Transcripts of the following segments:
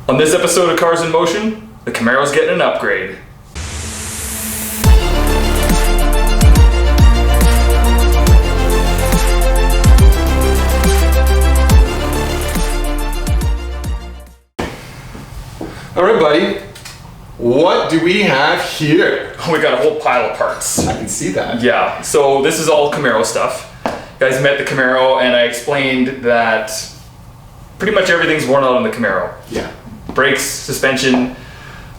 On this episode of Cars in Motion, the Camaro's getting an upgrade. All right, buddy. What do we have here? We got a whole pile of parts. I can see that. Yeah, so this is all Camaro stuff. You guys met the Camaro and I explained that pretty much everything's worn out on the Camaro. Yeah. Brakes, suspension, a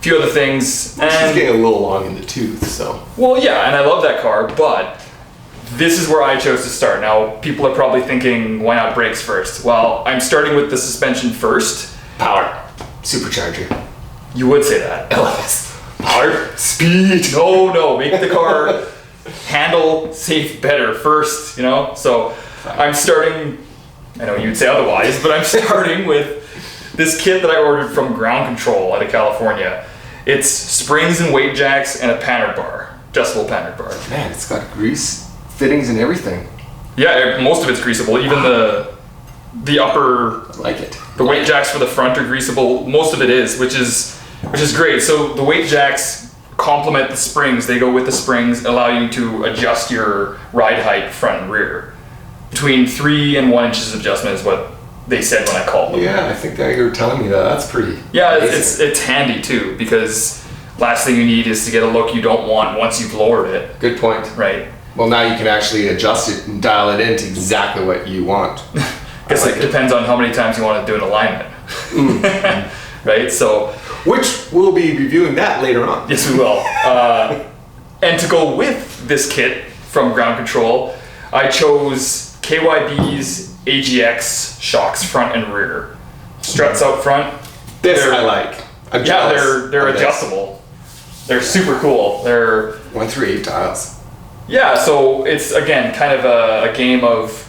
few other things. And it's getting a little long in the tooth, so. Well, yeah, and I love that car, but this is where I chose to start. Now, people are probably thinking, why not brakes first? Well, I'm starting with the suspension first. Power. Supercharger. You would say that. LS. Power. Speed. No, make the car handle safe better first, you know? So I'm starting, I know you'd say otherwise, but I'm starting with this kit that I ordered from Ground Control out of California. It's springs and weight jacks and a panhard bar, adjustable panhard bar. Man, it's got grease fittings and everything. Yeah, most of it's greasable. Even the upper, I like it. The weight jacks for the front are greasable. Most of it is, which is great. So the weight jacks complement the springs. They go with the springs, allow you to adjust your ride height front and rear. Between 3 and 1 inches of adjustment is what they said when I called them. Yeah, I think that you were telling me that. That's pretty. Yeah, it's handy too, because last thing you need is to get a look you don't want once you've lowered it. Good point. Right. Well, now you can actually adjust it and dial it into exactly what you want. I guess it depends on how many times you want to do an alignment. Right, so. Which we'll be reviewing that later on. Yes, we will. And to go with this kit from Ground Control, I chose KYB's AGX shocks front and rear. Struts out front. This I like. They're adjustable. They're super cool. They're 1 through 8 dials. Yeah, so it's again kind of a game of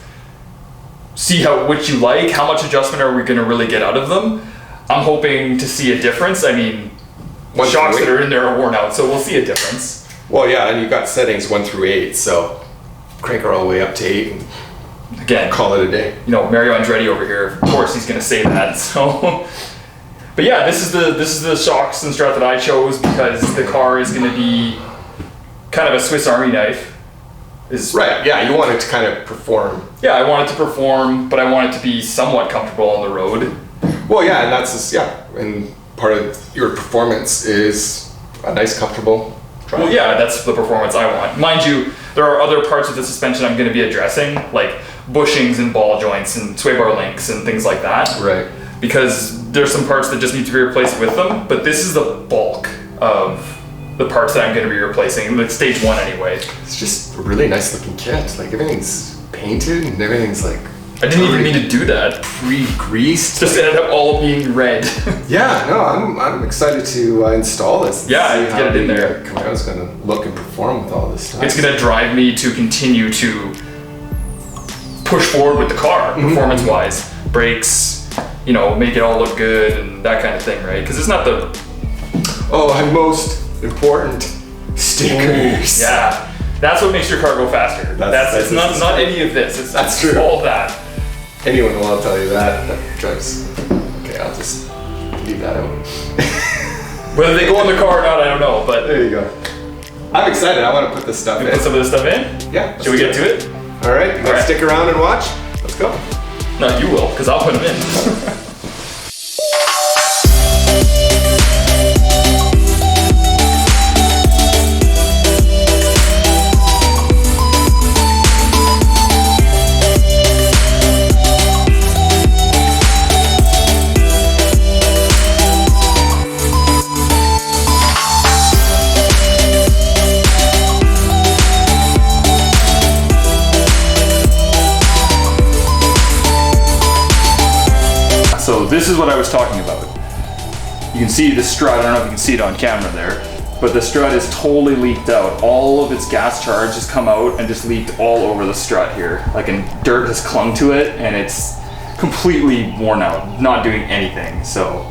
see which you like, how much adjustment are we going to really get out of them. I'm hoping to see a difference. I mean, shocks that are in there are worn out, so we'll see a difference. Well, yeah, and you've got settings 1 through 8, so crank her all the way up to 8 and again, call it a day. You know, Mario Andretti over here, of course he's going to say that. So, but yeah, this is the shocks and strut that I chose because the car is going to be kind of a Swiss Army knife. Right, yeah, you want it to kind of perform. Yeah, I want it to perform, but I want it to be somewhat comfortable on the road. Well, yeah, and that's just, and part of your performance is a nice, comfortable drive. Well, yeah, that's the performance I want. Mind you, there are other parts of the suspension I'm going to be addressing, like bushings and ball joints and sway bar links and things like that. Right. Because there's some parts that just need to be replaced with them, but this is the bulk of the parts that I'm going to be replacing, like stage 1 anyway. It's just a really nice looking kit. Like everything's painted and everything's like. I didn't even mean to do that. Pre-greased. Just ended up all being red. Yeah, no, I'm excited to install this. Yeah, get it in there. Camaro's going to look and perform with all this stuff. It's going to drive me to continue to push forward with the car, performance-wise. Brakes, you know, make it all look good and that kind of thing, right? Because it's not the... Oh, and most important, stickers. Yeah, that's what makes your car go faster. It's not any of this. That's true. All that. Anyone will tell you that. That drives. Okay, I'll just leave that out. Whether they go in the car or not, I don't know. But there you go. I'm excited. I want to put this stuff in. Put some of this stuff in? Yeah. Should we get to it? All right. You want to stick around and watch? Let's go. No, you will, because I'll put them in. So this is what I was talking about. You can see the strut, I don't know if you can see it on camera there, but the strut is totally leaked out. All of its gas charge has come out and just leaked all over the strut here. Like, and dirt has clung to it and it's completely worn out, not doing anything. So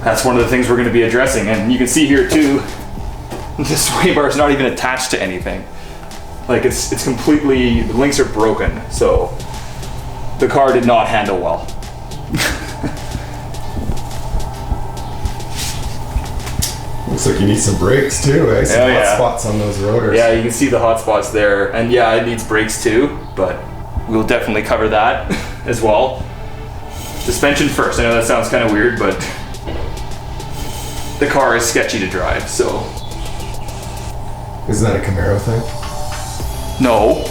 that's one of the things we're going to be addressing. And you can see here too, this sway bar is not even attached to anything. Like it's completely, the links are broken. So the car did not handle well. Looks like you need some brakes too, eh? Some hot spots on those rotors. Yeah, you can see the hot spots there. And yeah, it needs brakes too, but we'll definitely cover that as well. Suspension first. I know that sounds kind of weird, but the car is sketchy to drive, so. Isn't that a Camaro thing? No.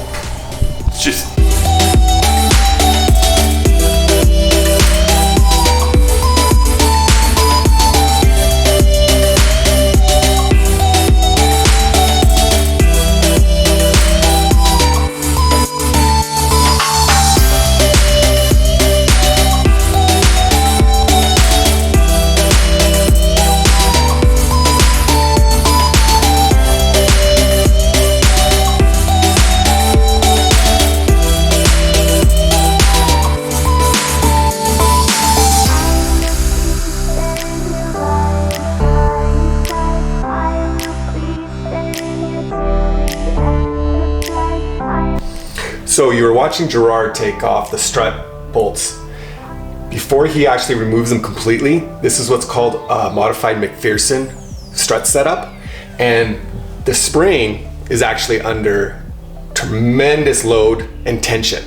It's just. So you were watching Gerard take off the strut bolts. Before he actually removes them completely, this is what's called a modified McPherson strut setup. And the spring is actually under tremendous load and tension.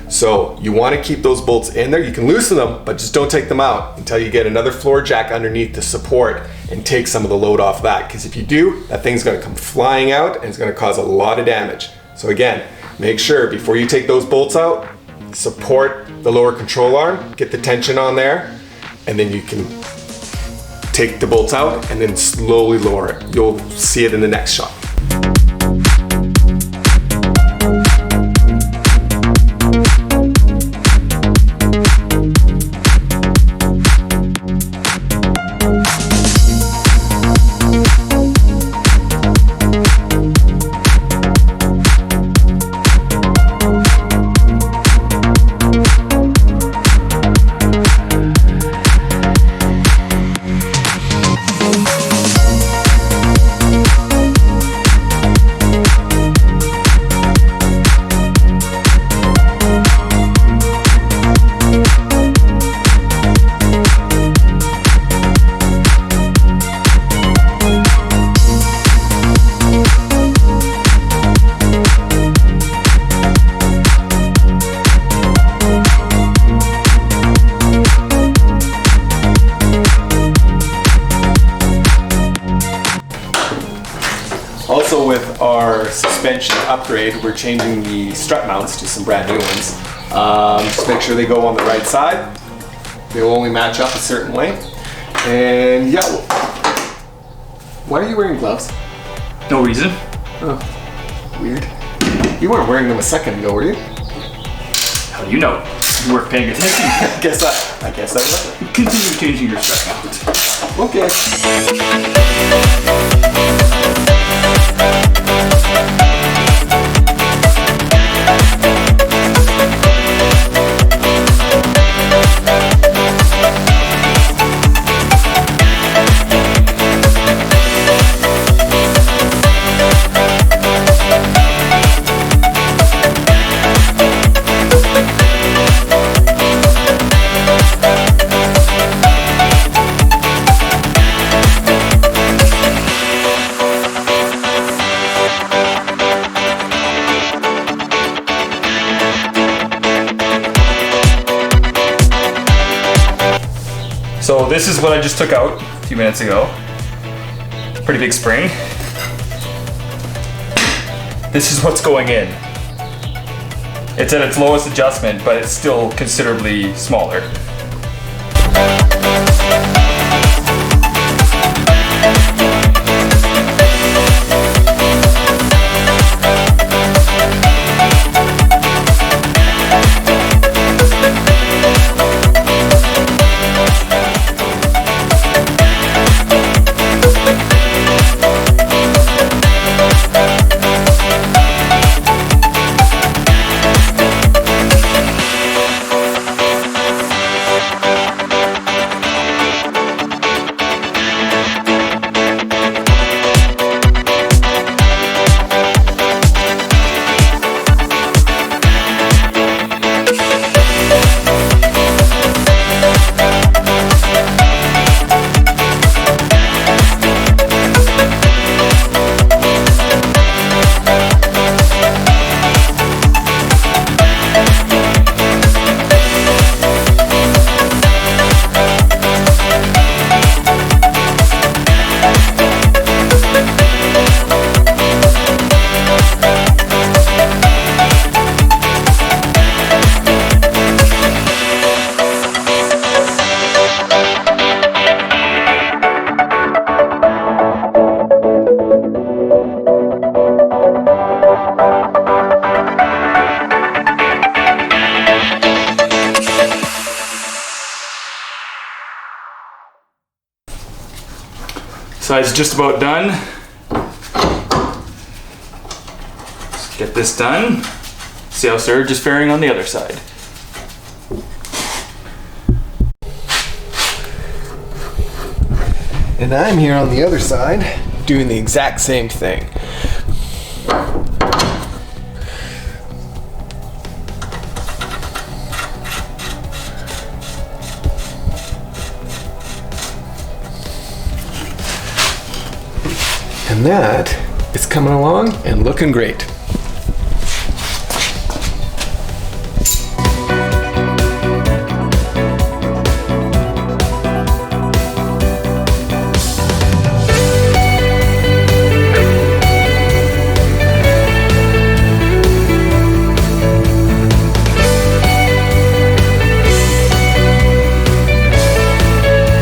So you want to keep those bolts in there. You can loosen them, but just don't take them out until you get another floor jack underneath to support and take some of the load off that. Because if you do, that thing's going to come flying out and it's going to cause a lot of damage. So again, make sure before you take those bolts out, support the lower control arm, get the tension on there, and then you can take the bolts out and then slowly lower it. You'll see it in the next shot. Also with our suspension upgrade, we're changing the strut mounts to some brand new ones. Just make sure they go on the right side. They will only match up a certain way. And yeah, why are you wearing gloves? No reason. Oh, weird. You weren't wearing them a second ago, were you? How do you know? You weren't paying attention. I guess I wasn't. Continue changing your strut mount. Okay. So this is what I just took out a few minutes ago. Pretty big spring. This is what's going in. It's at its lowest adjustment, but it's still considerably smaller. Side's just about done. Let's get this done. See how Surge is faring on the other side. And I'm here on the other side doing the exact same thing. And that is coming along and looking great.